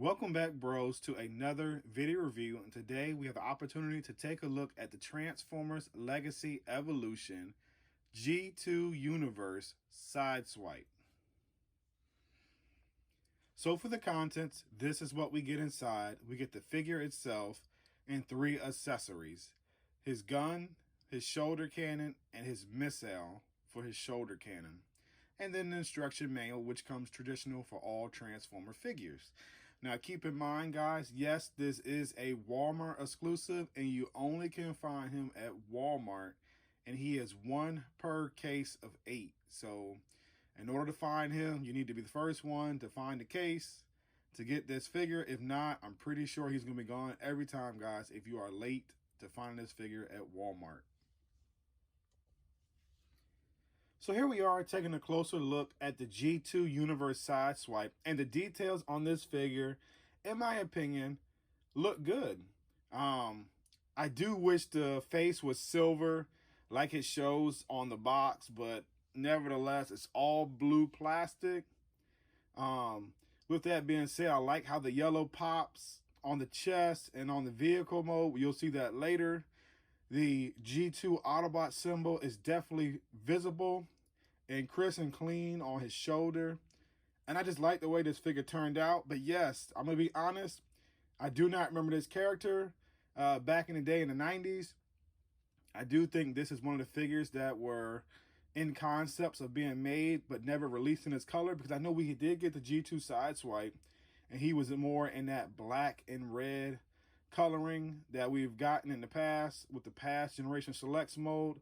Welcome back, bros, to another video review, and today we have the opportunity to take a look at the Transformers Legacy Evolution G2 Universe Sideswipe. So for the contents, this is what we get inside. We get the figure itself and 3 accessories: his gun, his shoulder cannon, and his missile for his shoulder cannon. And then the instruction manual, which comes traditional for all Transformer figures. Now keep in mind, guys, yes, this is a Walmart exclusive and you only can find him at Walmart, and he is 1 per case of 8. So in order to find him, you need to be the first one to find the case to get this figure. If not, I'm pretty sure he's going to be gone every time, guys, if you are late to find this figure at Walmart. So here we are taking a closer look at the G2 Universe Sideswipe, and the details on this figure, in my opinion, look good. I do wish the face was silver like it shows on the box, but nevertheless, it's all blue plastic. With that being said, I like how the yellow pops on the chest and on the vehicle mode. You'll see that later. The G2 Autobot symbol is definitely visible and crisp and clean on his shoulder. And I just like the way this figure turned out. But yes, I'm going to be honest, I do not remember this character back in the day in the 90s. I do think this is one of the figures that were in concepts of being made but never released in his color, because I know we did get the G2 Sideswipe and he was more in that black and red coloring that we've gotten in the past with the past generation selects mode.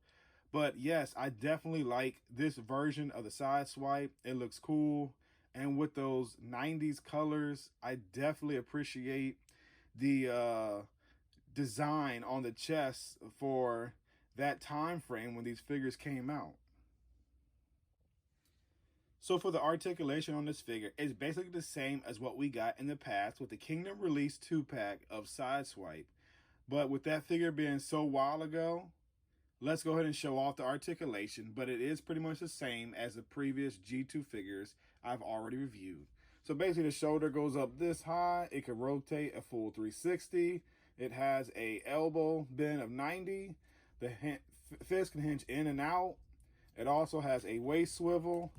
But yes, I definitely like this version of the Sideswipe. It looks cool, and with those 90s colors, I definitely appreciate the design on the chest for that time frame when these figures came out. So for the articulation on this figure, it's basically the same as what we got in the past with the Kingdom Release 2-pack of Sideswipe. But with that figure being so while ago, let's go ahead and show off the articulation. But it is pretty much the same as the previous G2 figures I've already reviewed. So basically the shoulder goes up this high. It can rotate a full 360. It has a elbow bend of 90. The fist can hinge in and out. It also has a waist swivel.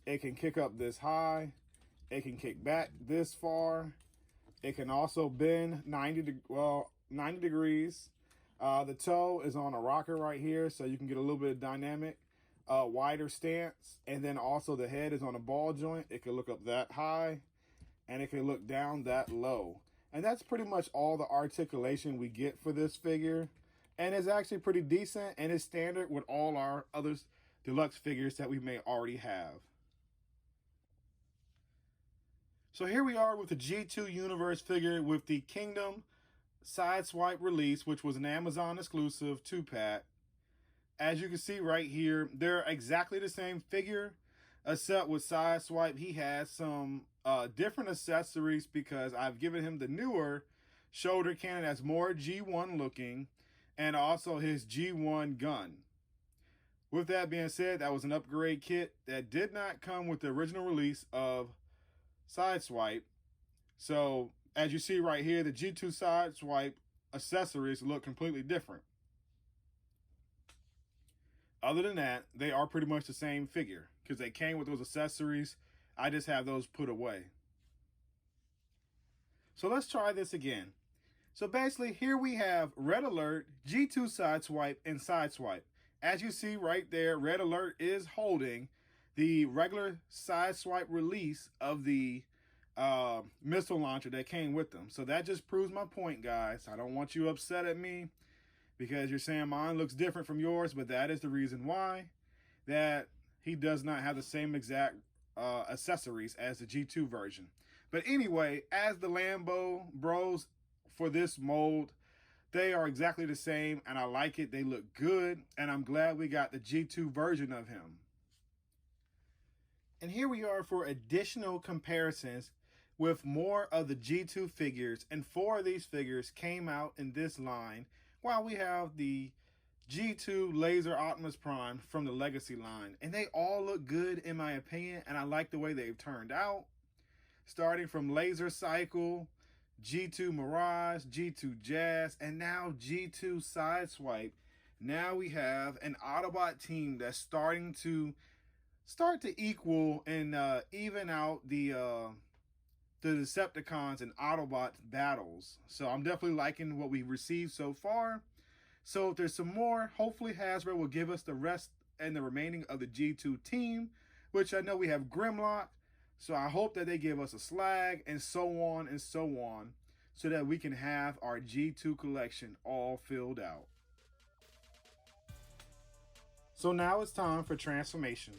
It can kick up this high. It can kick back this far. It can also bend 90 degrees. The toe is on a rocker right here, so you can get a little bit of dynamic, wider stance. And then also the head is on a ball joint. It can look up that high, and it can look down that low. And that's pretty much all the articulation we get for this figure. And it's actually pretty decent, and it's standard with all our other deluxe figures that we may already have. So here we are with the G2 Universe figure with the Kingdom Sideswipe release, which was an Amazon exclusive 2-pack. As you can see right here, they're exactly the same figure, except with Sideswipe, he has some different accessories because I've given him the newer shoulder cannon that's more G1 looking, and also his G1 gun. With that being said, that was an upgrade kit that did not come with the original release of Sideswipe. So as you see right here, the G2 Sideswipe accessories look completely different. Other than that, they are pretty much the same figure because they came with those accessories. I just have those put away. So let's try this again. So basically here we have Red Alert, G2 Sideswipe, and Sideswipe. As you see right there, Red Alert is holding the regular Sideswipe release of the missile launcher that came with them. So that just proves my point, guys. I don't want you upset at me because you're saying mine looks different from yours, but that is the reason why, that he does not have the same exact accessories as the G2 version. But anyway, as the Lambo bros for this mold, they are exactly the same, and I like it. They look good, and I'm glad we got the G2 version of him. And here we are for additional comparisons with more of the G2 figures, and 4 of these figures came out in this line, while we have the G2 Laser Optimus Prime from the Legacy line. And they all look good in my opinion, and I like the way they've turned out. starting from Laser Cycle, G2 Mirage, G2 Jazz, and now G2 Sideswipe. Now we have an Autobot team that's starting to equal and even out the Decepticons and Autobot battles. So I'm definitely liking what we've received so far. So if there's some more, hopefully Hasbro will give us the rest and the remaining of the G2 team, which I know we have Grimlock. So I hope that they give us a Slag and so on, so that we can have our G2 collection all filled out. So now it's time for transformation.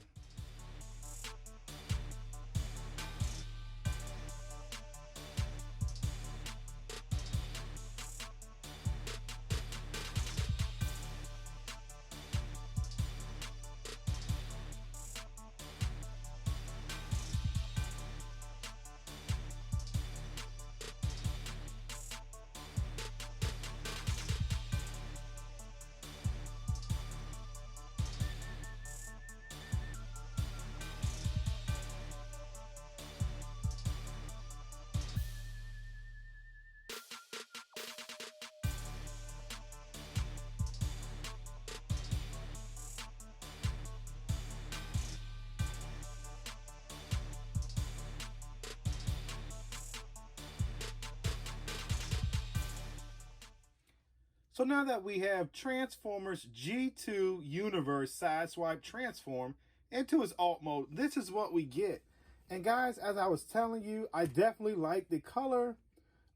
So now that we have Transformers G2 Universe Sideswipe transform into his alt mode, this is what we get. And guys, as I was telling you, I definitely like the color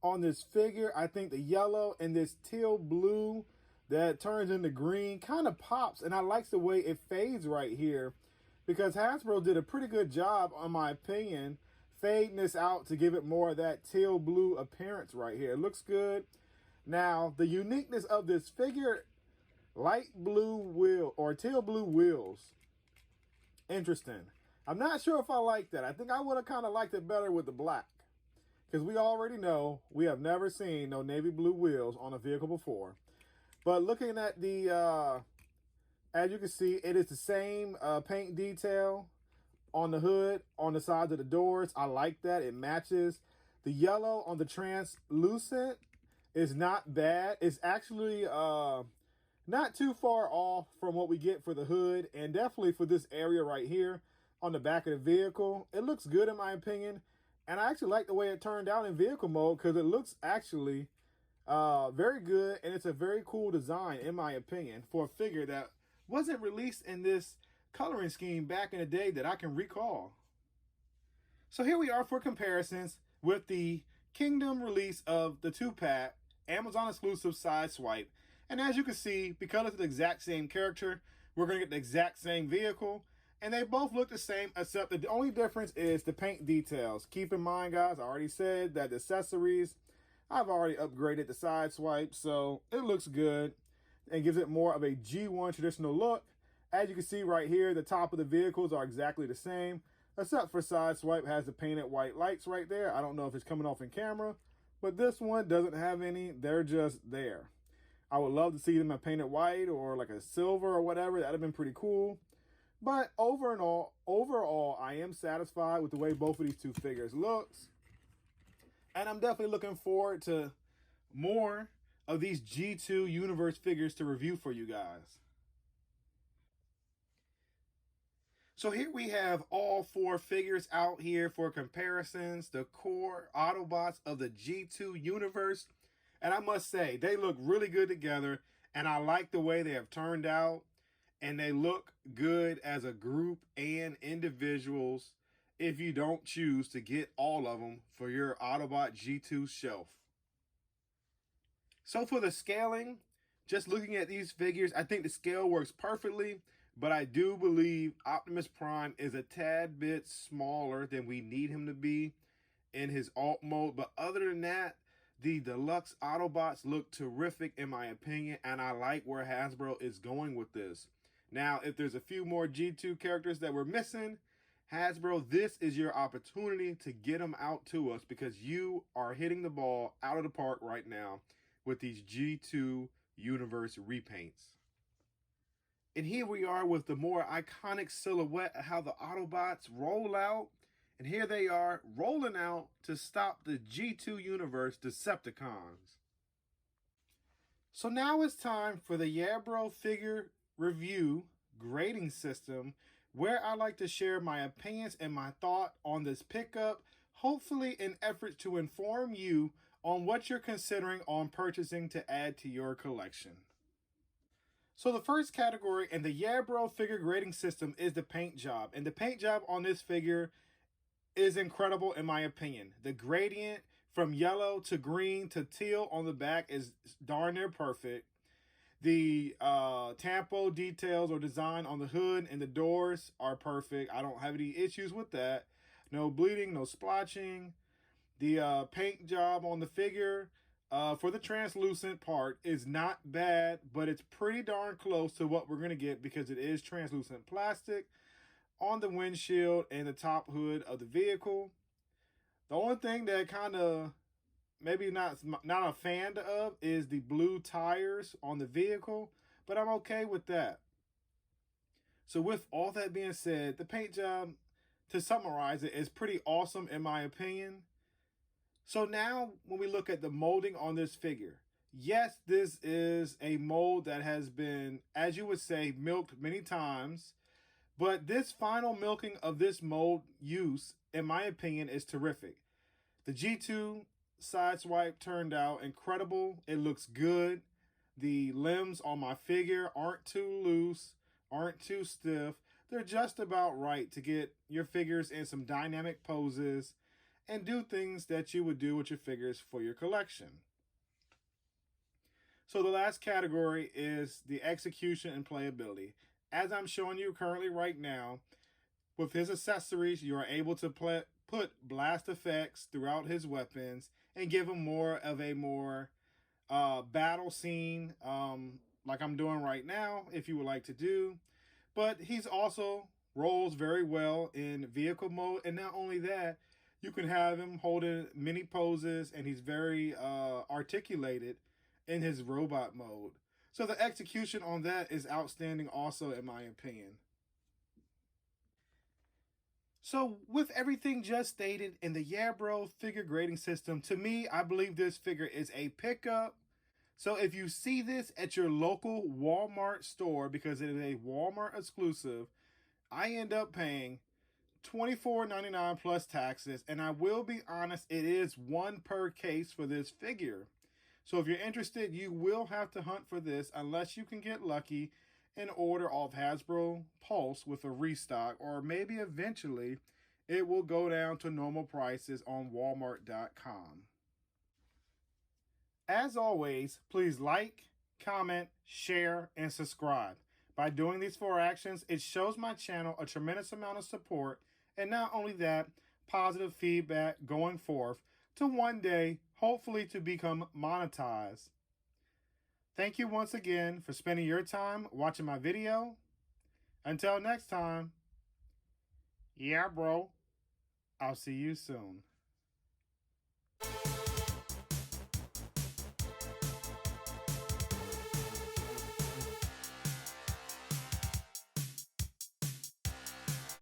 on this figure. I think the yellow and this teal blue that turns into green kind of pops, and I like the way it fades right here, because Hasbro did a pretty good job, in my opinion, fading this out to give it more of that teal blue appearance right here. It looks good. Now, the uniqueness of this figure, light blue wheel or teal blue wheels. Interesting. I'm not sure if I like that. I think I would have kind of liked it better with the black, because we already know we have never seen no navy blue wheels on a vehicle before. But looking at the, as you can see, it is the same paint detail on the hood, on the sides of the doors. I like that. It matches. The yellow on the translucent is not bad. It's actually not too far off from what we get for the hood, and definitely for this area right here on the back of the vehicle. It looks good in my opinion, and I actually like the way it turned out in vehicle mode, because it looks actually very good, and it's a very cool design in my opinion for a figure that wasn't released in this coloring scheme back in the day that I can recall. So here we are for comparisons with the Kingdom release of the 2-pack Amazon exclusive Sideswipe. And as you can see, because it's the exact same character, we're going to get the exact same vehicle. And they both look the same, except the only difference is the paint details. Keep in mind, guys, I already said that the accessories, I've already upgraded the Sideswipe, so it looks good and gives it more of a G1 traditional look. As you can see right here, the top of the vehicles are exactly the same, except for Sideswipe has the painted white lights right there. I don't know if it's coming off in camera, but this one doesn't have any. They're just there. I would love to see them in painted white or like a silver or whatever. That'd have been pretty cool. But overall, I am satisfied with the way both of these two figures looks. And I'm definitely looking forward to more of these G2 Universe figures to review for you guys. So here we have all 4 figures out here for comparisons, the core Autobots of the G2 universe. And I must say, they look really good together, and I like the way they have turned out, and they look good as a group and individuals if you don't choose to get all of them for your Autobot G2 shelf. So for the scaling, just looking at these figures, I think the scale works perfectly. But I do believe Optimus Prime is a tad bit smaller than we need him to be in his alt mode. But other than that, the deluxe Autobots look terrific in my opinion, and I like where Hasbro is going with this. Now, if there's a few more G2 characters that we're missing, Hasbro, this is your opportunity to get them out to us, because you are hitting the ball out of the park right now with these G2 Universe repaints. And here we are with the more iconic silhouette of how the Autobots roll out And here they are rolling out to stop the G2 Universe Decepticons. So now it's time for the Yeah Bro figure review grading system, where I like to share my opinions and my thought on this pickup, hopefully in efforts to inform you on what you're considering on purchasing to add to your collection. So the first category in the Yeah Bro figure grading system is the paint job. And the paint job on this figure is incredible in my opinion. The gradient from yellow to green to teal on the back is darn near perfect. The tampo details or design on the hood and the doors are perfect. I don't have any issues with that. No bleeding, no splotching. The paint job on the figure for the translucent part is not bad, but it's pretty darn close to what we're going to get because it is translucent plastic on the windshield and the top hood of the vehicle. The only thing that kind of maybe not a fan of is the blue tires on the vehicle, but I'm okay with that. So with all that being said, the paint job, to summarize it, is pretty awesome in my opinion. So now when we look at the molding on this figure, yes, this is a mold that has been, as you would say, milked many times. But this final milking of this mold use, in my opinion, is terrific. The G2 Sideswipe turned out incredible. It looks good. The limbs on my figure aren't too loose, aren't too stiff. They're just about right to get your figures in some dynamic poses and do things that you would do with your figures for your collection. So the last category is the execution and playability. As I'm showing you currently right now, with his accessories, you are able to put blast effects throughout his weapons and give him more of a battle scene, like I'm doing right now, if you would like to do. But he's also rolls very well in vehicle mode, and not only that, you can have him holding many poses, and he's very articulated in his robot mode. So the execution on that is outstanding also, in my opinion. So with everything just stated in the Yeah Bro figure grading system, to me, I believe this figure is a pickup. So if you see this at your local Walmart store, because it is a Walmart exclusive, I end up paying $24.99 plus taxes. And I will be honest, it is one per case for this figure. So if you're interested, you will have to hunt for this unless you can get lucky and order off Hasbro Pulse with a restock, or maybe eventually it will go down to normal prices on Walmart.com. As always, please like, comment, share, and subscribe. By doing these 4 actions, it shows my channel a tremendous amount of support, and not only that, positive feedback going forth to one day, hopefully, to become monetized. Thank you once again for spending your time watching my video. Until next time, yeah, bro, I'll see you soon.